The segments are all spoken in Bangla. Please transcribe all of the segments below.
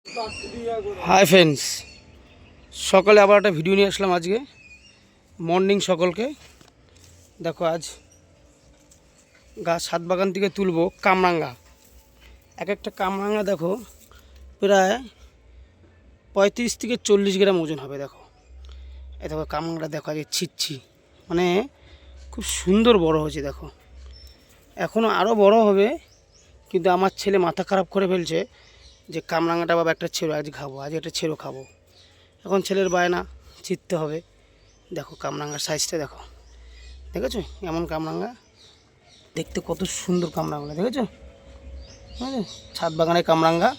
হাই ফ্রেন্ডস, সকালে আবার একটা ভিডিও নিয়ে আসলাম। আজকে মর্নিং সকলকে। দেখো, আজ গাছ ছাদ বাগান থেকে তুলবো কামরাঙ্গা। এক একটা কামরাঙ্গা দেখো প্রায় 35 থেকে 40 গ্রাম ওজন হবে। দেখো এই দেখো কামরাঙ্গাটা, দেখো আজ ছিচ্ছি, মানে খুব সুন্দর বড় হয়েছে। দেখো এখনও আরও বড় হবে, কিন্তু আমার ছেলে মাথা খারাপ করে ফেলছে যে কামরাঙ্গাটা বাবা একটা ছেড়ো আজ খাবো, আজ একটা ছেড়ো খাবো। এখন ছেলের বায়না, ছিটতে হবে। দেখো কামরাঙ্গার সাইজটা দেখো, দেখেছো? এমন কামরাঙ্গা দেখতে কত সুন্দর কামরাঙ্গা, দেখেছো? ছাদ বাগানে কামরাঙ্গা।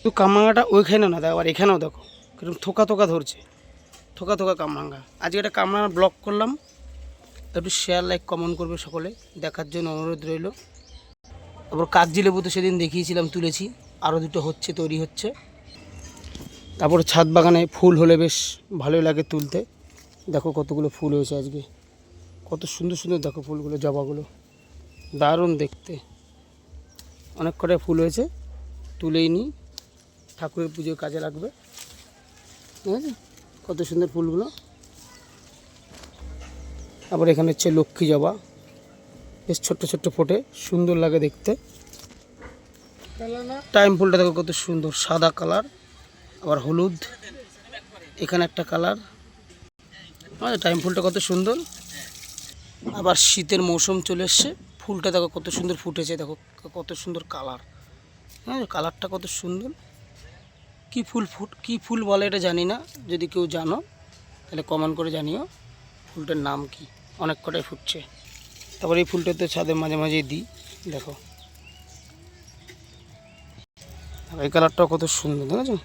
তো কামরাঙ্গাটা ওইখানে না, দেখো আর এখানেও দেখো কিরকম থোকা থোকা ধরছে, থোকা থোকা কামরাঙ্গা। আজকে একটা কামরাঙ্গা ব্লগ করলাম, একটু শেয়ার লাইক কমেন্ট করবে সকলে, দেখার জন্য অনুরোধ রইল। তারপর কাগজি লেবু তো সেদিন দেখিয়েছিলাম, তুলেছি, আরও দুটো হচ্ছে, তৈরি হচ্ছে। তারপর ছাদ বাগানে ফুল হলে বেশ ভালোই লাগে তুলতে। দেখো কতগুলো ফুল হয়েছে আজকে, কত সুন্দর সুন্দর দেখো ফুলগুলো, জবাগুলো দারুণ দেখতে। অনেক কটা ফুল হয়েছে, তুলেই নিই, ঠাকুরের পুজোর কাজে লাগবে। ঠিক আছে, কত সুন্দর ফুলগুলো। আবার এখানে হচ্ছে লক্ষ্মী জবা, বেশ ছোট্ট ছোট্ট ফোটে, সুন্দর লাগে দেখতে। টাইম ফুলটা দেখো কত সুন্দর, সাদা কালার, আবার হলুদ, এখানে একটা কালার। টাইম ফুলটা কত সুন্দর। আবার শীতের মৌসুম চলে এসছে, ফুলটা দেখো কত সুন্দর ফুটেছে, দেখো কত সুন্দর কালার। হ্যাঁ, কালারটা কত সুন্দর। কী ফুল বলে এটা জানি না, যদি কেউ জানো তাহলে কমেন্ট করে জানিও ফুলটার নাম কি। অনেক কটাই ফুটছে। তারপর এই ফুলটা তো ছাদে মাঝে মাঝে দিই, দেখো। আর এই কালারটাও কত সুন্দর, দেখেছো?